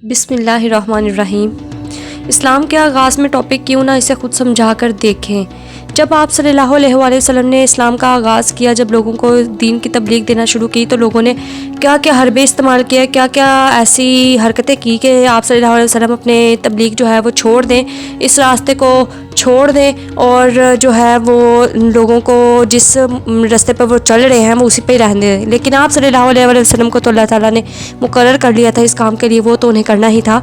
بسم اللہ الرحمن الرحیم۔ اسلام کے آغاز میں ٹاپک کیوں نہ اسے خود سمجھا کر دیکھیں۔ جب آپ صلی اللہ علیہ وآلہ وسلم نے اسلام کا آغاز کیا، جب لوگوں کو دین کی تبلیغ دینا شروع کی، تو لوگوں نے کیا کیا حربے استعمال کیا، کیا کیا ایسی حرکتیں کی کہ آپ صلی اللہ علیہ وسلم اپنے تبلیغ جو ہے وہ چھوڑ دیں، اس راستے کو چھوڑ دیں اور جو ہے وہ لوگوں کو جس راستے پر وہ چل رہے ہیں وہ اسی پہ ہی رہنے دیں۔ لیکن آپ صلی اللہ علیہ وآلہ وسلم کو تو اللہ تعالیٰ نے مقرر کر لیا تھا اس کام کے لیے، وہ تو انہیں کرنا ہی تھا۔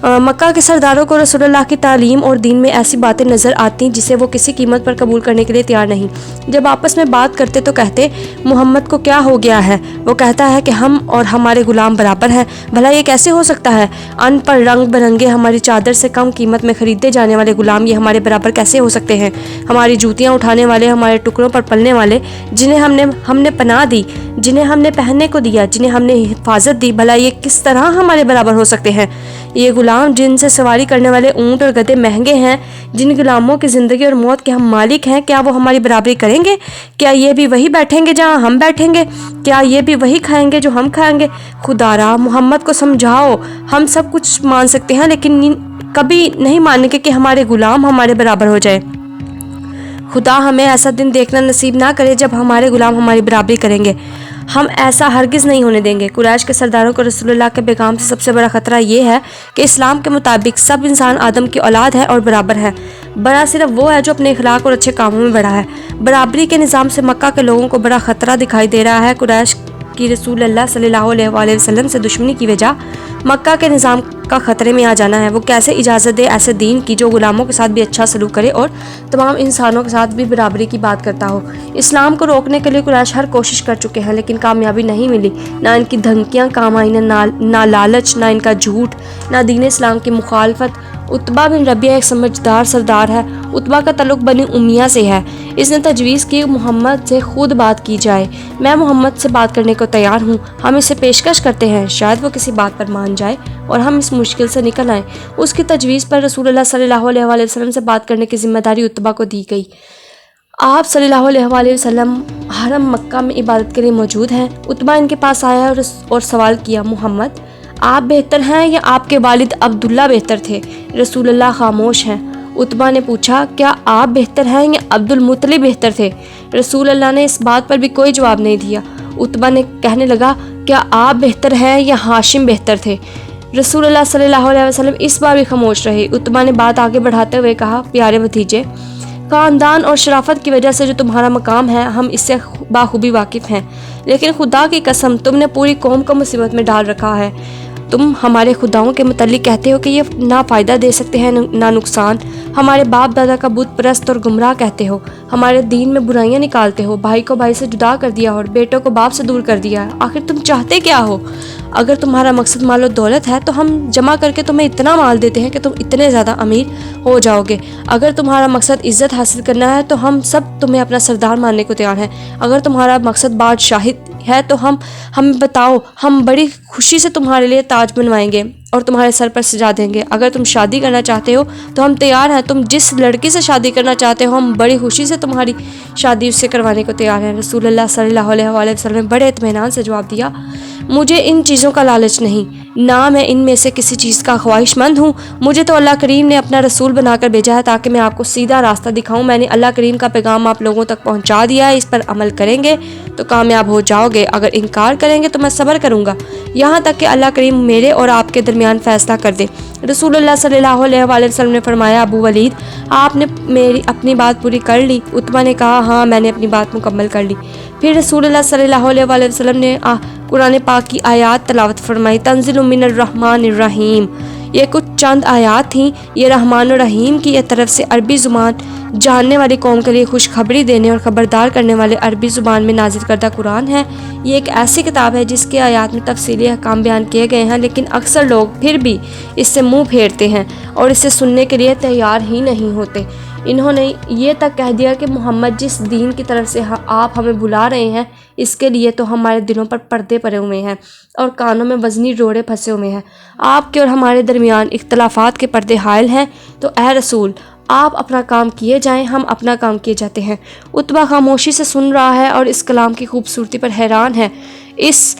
مکہ کے سرداروں کو رسول اللہ کی تعلیم اور دین میں ایسی باتیں نظر آتی جسے وہ کسی قیمت پر قبول کرنے کے لیے تیار نہیں۔ جب آپس میں بات کرتے تو کہتے محمد کو کیا ہو گیا ہے، وہ کہتا ہے کہ ہم اور ہمارے غلام برابر ہیں، بھلا یہ کیسے ہو سکتا ہے؟ ان پر رنگ برنگے ہماری چادر سے کم قیمت میں خریدے جانے والے غلام یہ ہمارے برابر کیسے ہو سکتے ہیں؟ ہماری جوتیاں اٹھانے والے، ہمارے ٹکڑوں پر پلنے والے، جنہیں ہم نے پناہ دی، جنہیں ہم نے پہننے کو دیا، جنہیں ہم نے حفاظت دی، بھلا یہ کس طرح ہمارے برابر ہو سکتے ہیں؟ یہ غلام جن سے سواری کرنے والے اونٹ اور گدھے مہنگے ہیں، جن غلاموں کی زندگی اور موت کے ہم مالک ہیں، کیا وہ ہماری برابری کریں گے؟ کیا یہ بھی وہی بیٹھیں گے جہاں ہم بیٹھیں گے؟ کیا یہ بھی وہی کھائیں گے جو ہم کھائیں گے؟ خدا را محمد کو سمجھاؤ، ہم سب کچھ مان سکتے ہیں لیکن کبھی نہیں مانیں گے کہ ہمارے غلام ہمارے برابر ہو جائے۔ خدا ہمیں ایسا دن دیکھنا نصیب نہ کرے جب ہمارے غلام ہماری برابری کریں گے، ہم ایسا ہرگز نہیں ہونے دیں گے۔ قریش کے سرداروں کو رسول اللہ کے پیغام سے سب سے بڑا خطرہ یہ ہے کہ اسلام کے مطابق سب انسان آدم کی اولاد ہے اور برابر ہے۔ بڑا صرف وہ ہے جو اپنے اخلاق اور اچھے کاموں میں بڑا ہے۔ برابری کے نظام سے مکہ کے لوگوں کو بڑا خطرہ دکھائی دے رہا ہے۔ قریش کی رسول اللہ صلی اللہ علیہ وآلہ وسلم سے دشمنی کی وجہ مکہ کے نظام کا خطرے میں آ جانا ہے۔ وہ کیسے اجازت دے ایسے دین کی جو غلاموں کے ساتھ بھی اچھا سلوک کرے اور تمام انسانوں کے ساتھ بھی برابری کی بات کرتا ہو۔ اسلام کو روکنے کے لیے قریش ہر کوشش کر چکے ہیں لیکن کامیابی نہیں ملی۔ نہ ان کی دھمکیاں کام آئیں، نہ لالچ، نہ ان کا جھوٹ، نہ دین اسلام کی مخالفت۔ عتبہ بن ربیعہ ایک سمجھدار سردار ہے۔ عتبہ کا تعلق بنی امیہ سے ہے۔ اس نے تجویز کی محمد سے خود بات کی جائے۔ میں محمد سے بات کرنے کو تیار ہوں، ہم اسے پیشکش کرتے ہیں، شاید وہ کسی بات پر مان جائے اور ہم اس مشکل سے نکل آئیں۔ اس کی تجویز پر رسول اللہ صلی اللہ علیہ وآلہ وسلم سے بات کرنے کی ذمہ داری عتبہ کو دی گئی۔ آپ صلی اللہ علیہ وآلہ وسلم حرم مکہ میں عبادت کے لیے موجود ہیں۔ عتبہ ان کے پاس آیا اور سوال کیا، محمد آپ بہتر ہیں یا آپ کے والد عبداللہ بہتر تھے؟ رسول اللہ خاموش ہیں۔ عتبہ نے پوچھا، کیا آپ بہتر ہیں یا عبد المطلب بہتر تھے؟ رسول اللہ نے اس بات پر بھی کوئی جواب نہیں دیا۔ عتبہ نے کہنے لگا، کیا آپ بہتر ہیں یا ہاشم بہتر تھے؟ رسول اللہ صلی اللہ علیہ وسلم اس بار بھی خاموش رہے۔ عتبہ نے بات آگے بڑھاتے ہوئے کہا، پیارے بھتیجے، خاندان اور شرافت کی وجہ سے جو تمہارا مقام ہے ہم اس سے بخوبی واقف ہیں، لیکن خدا کی قسم تم نے پوری قوم کو مصیبت میں ڈال رکھا ہے۔ تم ہمارے خداؤں کے متعلق کہتے ہو کہ یہ نہ فائدہ دے سکتے ہیں نہ نقصان، ہمارے باپ دادا کا بت پرست اور گمراہ کہتے ہو، ہمارے دین میں برائیاں نکالتے ہو، بھائی کو بھائی سے جدا کر دیا اور بیٹوں کو باپ سے دور کر دیا۔ آخر تم چاہتے کیا ہو؟ اگر تمہارا مقصد مال و دولت ہے تو ہم جمع کر کے تمہیں اتنا مال دیتے ہیں کہ تم اتنے زیادہ امیر ہو جاؤ گے۔ اگر تمہارا مقصد عزت حاصل کرنا ہے تو ہم سب تمہیں اپنا سردار ماننے کو تیار ہیں۔ اگر تمہارا مقصد بادشاہت ہے تو ہمیں بتاؤ، ہم بڑی خوشی سے تمہارے لیے تاج بنوائیں گے اور تمہارے سر پر سجا دیں گے۔ اگر تم شادی کرنا چاہتے ہو تو ہم تیار ہیں، تم جس لڑکی سے شادی کرنا چاہتے ہو ہم بڑی خوشی سے تمہاری شادی اس سے کروانے کو تیار ہیں۔ رسول اللہ صلی اللہ علیہ وآلہ وسلم نے بڑے اطمینان سے جواب دیا، مجھے ان چیزوں کا لالچ نہیں، نہ میں ان میں سے کسی چیز کا خواہش مند ہوں۔ مجھے تو اللہ کریم نے اپنا رسول بنا کر بھیجا ہے تاکہ میں آپ کو سیدھا راستہ دکھاؤں۔ میں نے اللہ کریم کا پیغام آپ لوگوں تک پہنچا دیا ہے، اس پر عمل کریں گے تو کامیاب ہو جاؤ گے، اگر انکار کریں گے تو میں صبر کروں گا یہاں تک کہ اللہ کریم میرے اور آپ کے درمیان فیصلہ کر دے۔ رسول اللہ صلی اللہ علیہ وآلہ وسلم نے فرمایا، ابو ولید آپ نے اپنی بات پوری کر لی؟ عتبہ نے کہا، ہاں میں نے اپنی بات مکمل کر لی۔ پھر رسول اللہ صلی اللہ علیہ وآلہ وسلم نے قرآن پاک کی آیات تلاوت فرمائی، تنزل من الرحمن الرحیم۔ یہ کچھ چند آیات تھیں، یہ رحمان و رحیم کی طرف سے عربی زبان جاننے والی قوم کے لیے خوشخبری دینے اور خبردار کرنے والے عربی زبان میں نازل کردہ قرآن ہے۔ یہ ایک ایسی کتاب ہے جس کے آیات میں تفصیلی احکام بیان کیے گئے ہیں، لیکن اکثر لوگ پھر بھی اس سے منہ پھیرتے ہیں اور اسے سننے کے لیے تیار ہی نہیں ہوتے۔ انہوں نے یہ تک کہہ دیا کہ محمد جس دین کی طرف سے آپ ہمیں بلا رہے ہیں اس کے لیے تو ہمارے دلوں پر پردے پڑے ہوئے ہیں اور کانوں میں وزنی روڑے پھنسے ہوئے ہیں، آپ کے اور ہمارے درمیان اختلافات کے پردے حائل ہیں، تو اے رسول آپ اپنا کام کیے جائیں، ہم اپنا کام کیے جاتے ہیں۔ عتبہ خاموشی سے سن رہا ہے اور اس کلام کی خوبصورتی پر حیران ہے۔ اس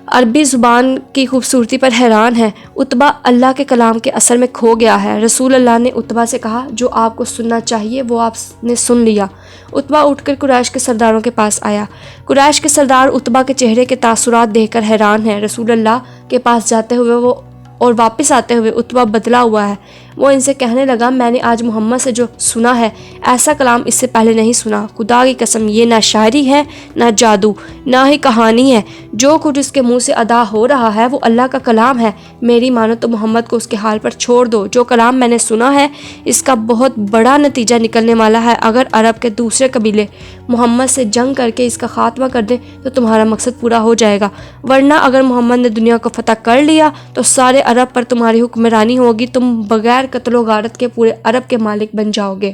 عربی زبان کی خوبصورتی پر حیران ہے۔ عتبہ اللہ کے کلام کے اثر میں کھو گیا ہے۔ رسول اللہ نے عتبہ سے کہا جو آپ کو سننا چاہیے وہ آپ نے سن لیا۔ عتبہ اٹھ کر قریش کے سرداروں کے پاس آیا۔ قریش کے سردار عتبہ کے چہرے کے تاثرات دیکھ کر حیران ہیں۔ رسول اللہ کے پاس جاتے ہوئے اور واپس آتے ہوئے عتبہ بدلا ہوا ہے۔ وہ ان سے کہنے لگا میں نے آج محمد سے جو سنا ہے ایسا کلام اس سے پہلے نہیں سنا۔ خدا کی قسم یہ نہ شاعری ہے نہ جادو نہ ہی کہانی ہے، جو کچھ اس کے منہ سے ادا ہو رہا ہے وہ اللہ کا کلام ہے۔ میری مانو تو محمد کو اس کے حال پر چھوڑ دو۔ جو کلام میں نے سنا ہے اس کا بہت بڑا نتیجہ نکلنے والا ہے۔ اگر عرب کے دوسرے قبیلے محمد سے جنگ کر کے اس کا خاتمہ کر دیں تو تمہارا مقصد پورا ہو جائے گا، ورنہ اگر محمد نے دنیا کو فتح کر لیا تو سارے عرب پر تمہاری حکمرانی ہوگی، تم بغیر قتل و غارت کے پورے عرب کے مالک بن جاؤ گے۔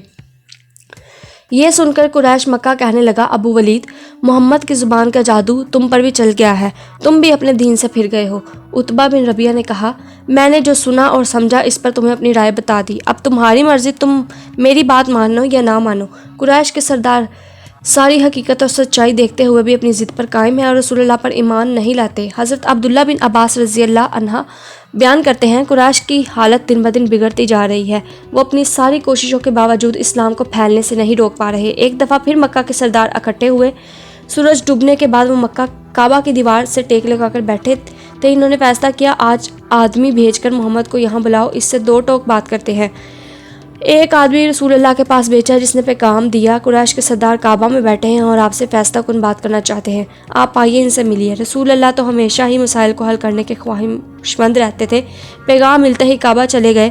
یہ سن کر قریش مکہ کہنے لگا ابو ولید، محمد کی زبان کا جادو تم پر بھی چل گیا ہے، تم بھی اپنے دین سے پھر گئے ہو۔ عتبہ بن ربیعہ نے کہا میں نے جو سنا اور سمجھا اس پر تمہیں اپنی رائے بتا دی، اب تمہاری مرضی، تم میری بات مانو یا نہ مانو۔ قریش کے سردار ساری حقیقت اور سچائی دیکھتے ہوئے بھی اپنی ضد پر قائم ہیں اور رسول اللہ پر ایمان نہیں لاتے۔ حضرت عبداللہ بن عباس رضی اللہ عنہ بیان کرتے ہیں قریش کی حالت دن بدن بگڑتی جا رہی ہے، وہ اپنی ساری کوششوں کے باوجود اسلام کو پھیلنے سے نہیں روک پا رہے۔ ایک دفعہ پھر مکہ کے سردار اکٹھے ہوئے۔ سورج ڈوبنے کے بعد وہ مکہ کعبہ کی دیوار سے ٹیک لگا کر بیٹھے تھے۔ انہوں نے فیصلہ کیا آج آدمی بھیج کر محمد کو یہاں بلاؤ، اس سے دو ٹوک بات کرتے ہیں۔ ایک آدمی رسول اللہ کے پاس بھیجا جس نے پیغام دیا قریش کے سردار کعبہ میں بیٹھے ہیں اور آپ سے فیصلہ کن بات کرنا چاہتے ہیں، آپ آئیے ان سے ملیے۔ رسول اللہ تو ہمیشہ ہی مسائل کو حل کرنے کے خواہش مند رہتے تھے۔ پیغام ملتے ہی کعبہ چلے گئے۔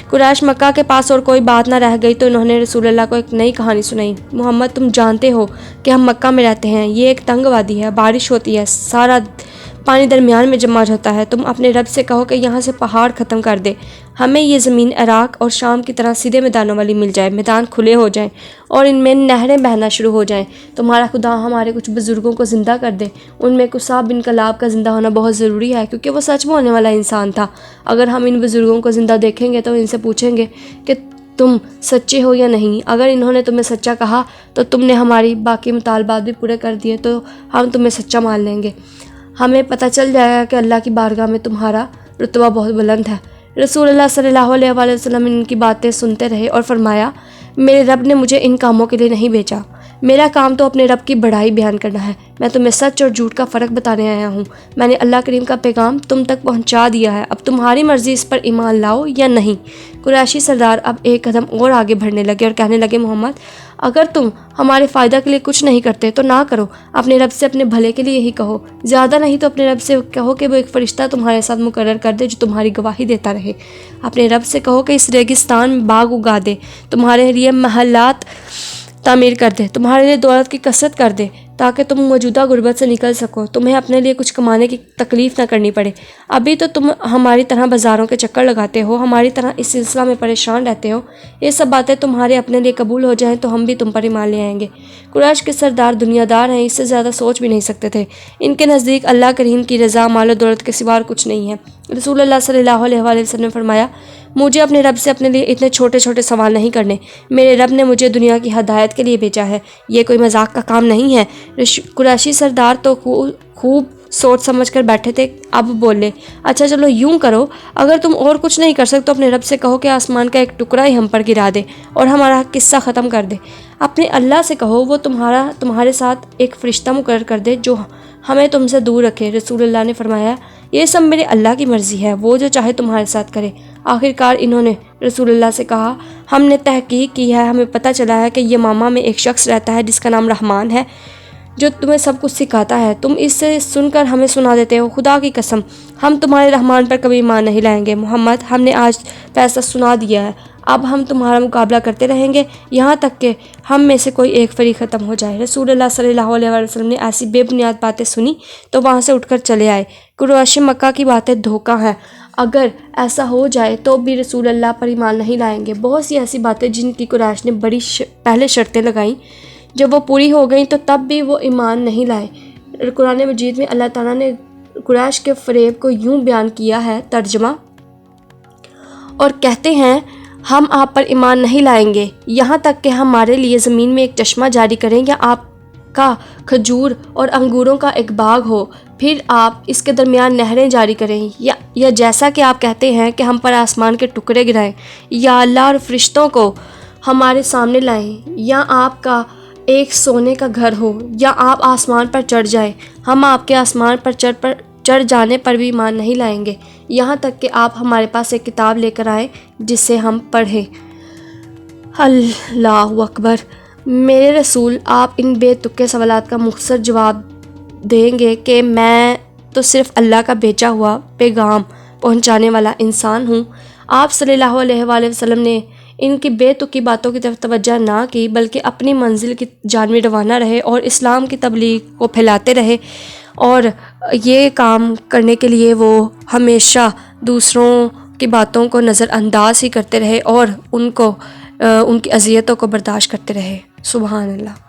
قریش مکہ کے پاس اور کوئی بات نہ رہ گئی تو انہوں نے رسول اللہ کو ایک نئی کہانی سنائی۔ محمد تم جانتے ہو کہ ہم مکہ میں رہتے ہیں، یہ ایک تنگ وادی ہے، بارش ہوتی ہے، سارا پانی درمیان میں جمع ہوتا ہے، تم اپنے رب سے کہو کہ یہاں سے پہاڑ ختم کر دے، ہمیں یہ زمین عراق اور شام کی طرح سیدھے میدانوں والی مل جائے، میدان کھلے ہو جائیں اور ان میں نہریں بہنا شروع ہو جائیں۔ تمہارا خدا ہمارے کچھ بزرگوں کو زندہ کر دے، ان میں قصاب بن کلاب کا زندہ ہونا بہت ضروری ہے کیونکہ وہ سچ بولنے والا انسان تھا۔ اگر ہم ان بزرگوں کو زندہ دیکھیں گے تو ان سے پوچھیں گے کہ تم سچے ہو یا نہیں، اگر انہوں نے تمہیں سچا کہا تو تم نے ہماری باقی مطالبات بھی پورے کر دیے تو ہم تمہیں سچا مان لیں گے، ہمیں پتہ چل جائے گا کہ اللہ کی بارگاہ میں تمہارا رتبہ بہت بلند ہے۔ رسول اللہ صلی اللہ علیہ وآلہ وسلم ان کی باتیں سنتے رہے اور فرمایا میرے رب نے مجھے ان کاموں کے لیے نہیں بھیجا، میرا کام تو اپنے رب کی بڑائی بیان کرنا ہے، میں تمہیں سچ اور جھوٹ کا فرق بتانے آیا ہوں، میں نے اللہ کریم کا پیغام تم تک پہنچا دیا ہے، اب تمہاری مرضی اس پر ایمان لاؤ یا نہیں۔ قریشی سردار اب ایک قدم اور آگے بڑھنے لگے اور کہنے لگے محمد اگر تم ہمارے فائدہ کے لیے کچھ نہیں کرتے تو نہ کرو، اپنے رب سے اپنے بھلے کے لیے ہی کہو، زیادہ نہیں تو اپنے رب سے کہو کہ وہ ایک فرشتہ تمہارے ساتھ مقرر کر دے جو تمہاری گواہی دیتا رہے، اپنے رب سے کہو کہ اس ریگستان میں باغ اگا دے، تمہارے لیے محلات تعمیر کر دے، تمہارے لیے دولت کی کثرت کر دے تاکہ تم موجودہ غربت سے نکل سکو، تمہیں اپنے لیے کچھ کمانے کی تکلیف نہ کرنی پڑے، ابھی تو تم ہماری طرح بازاروں کے چکر لگاتے ہو، ہماری طرح اس سلسلہ میں پریشان رہتے ہو، یہ سب باتیں تمہارے اپنے لیے قبول ہو جائیں تو ہم بھی تم پر ایمان لے آئیں گے۔ قریش کے سردار دنیا دار ہیں، اس سے زیادہ سوچ بھی نہیں سکتے تھے، ان کے نزدیک اللہ کریم کی رضا مال و دولت کے سوا کچھ نہیں ہے۔ رسول اللہ صلی اللہ علیہ وآلہ وسلم نے فرمایا مجھے اپنے رب سے اپنے لیے اتنے چھوٹے چھوٹے سوال نہیں کرنے، میرے رب نے مجھے دنیا کی ہدایت کے لیے بھیجا ہے، یہ کوئی مذاق کا کام نہیں ہے۔ قریشی سردار تو خوب سوچ سمجھ کر بیٹھے تھے، اب بولے اچھا چلو یوں کرو، اگر تم اور کچھ نہیں کر سکتے تو اپنے رب سے کہو کہ آسمان کا ایک ٹکڑا ہی ہم پر گرا دے اور ہمارا قصہ ختم کر دے، اپنے اللہ سے کہو وہ تمہارے ساتھ ایک فرشتہ مقرر کر دے جو ہمیں تم سے دور رکھے۔ رسول اللہ نے فرمایا یہ سب میرے اللہ کی مرضی ہے، وہ جو چاہے تمہارے ساتھ کرے۔ آخرکار انہوں نے رسول اللہ سے کہا ہم نے تحقیق کی ہے، ہمیں پتہ چلا ہے کہ یہ ماما میں ایک شخص رہتا ہے جس کا نام رحمان ہے جو تمہیں سب کچھ سکھاتا ہے، تم اس سے سن کر ہمیں سنا دیتے ہو، خدا کی قسم ہم تمہارے رحمان پر کبھی ایمان نہیں لائیں گے۔ محمد ہم نے آج فیصلہ سنا دیا ہے، اب ہم تمہارا مقابلہ کرتے رہیں گے یہاں تک کہ ہم میں سے کوئی ایک فریق ختم ہو جائے۔ رسول اللہ صلی اللہ علیہ وسلم نے ایسی بے بنیاد باتیں سنی تو وہاں سے اٹھ کر چلے آئے۔ قریش مکہ کی باتیں دھوکہ ہیں، اگر ایسا ہو جائے تو بھی رسول اللہ پر ایمان نہیں لائیں گے۔ بہت سی ایسی باتیں جن کی قریش نے بڑی پہلے شرطیں لگائیں، جب وہ پوری ہو گئیں تو تب بھی وہ ایمان نہیں لائے۔ قرآن مجید میں اللہ تعالیٰ نے قریش کے فریب کو یوں بیان کیا ہے، ترجمہ، اور کہتے ہیں ہم آپ پر ایمان نہیں لائیں گے یہاں تک کہ ہمارے لیے زمین میں ایک چشمہ جاری کریں یا آپ کا کھجور اور انگوروں کا ایک باغ ہو، پھر آپ اس کے درمیان نہریں جاری کریں، یا جیسا کہ آپ کہتے ہیں کہ ہم پر آسمان کے ٹکڑے گرائیں، یا اللہ اور فرشتوں کو ہمارے سامنے لائیں، یا آپ کا ایک سونے کا گھر ہو، یا آپ آسمان پر چڑھ جائیں، ہم آپ کے آسمان پر چڑھ جانے پر بھی ایمان نہیں لائیں گے، یہاں تک کہ آپ ہمارے پاس ایک کتاب لے کر آئیں جسے ہم پڑھیں۔ اللہ اکبر۔ میرے رسول، آپ ان بے تکے سوالات کا مختصر جواب دیں گے کہ میں تو صرف اللہ کا بھیجا ہوا پیغام پہنچانے والا انسان ہوں۔ آپ صلی اللہ علیہ وآلہ وسلم نے ان کی بے تکی باتوں کی طرف توجہ نہ کی، بلکہ اپنی منزل کی جانب روانہ رہے اور اسلام کی تبلیغ کو پھیلاتے رہے، اور یہ کام کرنے کے لیے وہ ہمیشہ دوسروں کی باتوں کو نظر انداز ہی کرتے رہے اور ان کی اذیتوں کو برداشت کرتے رہے۔ سبحان اللہ۔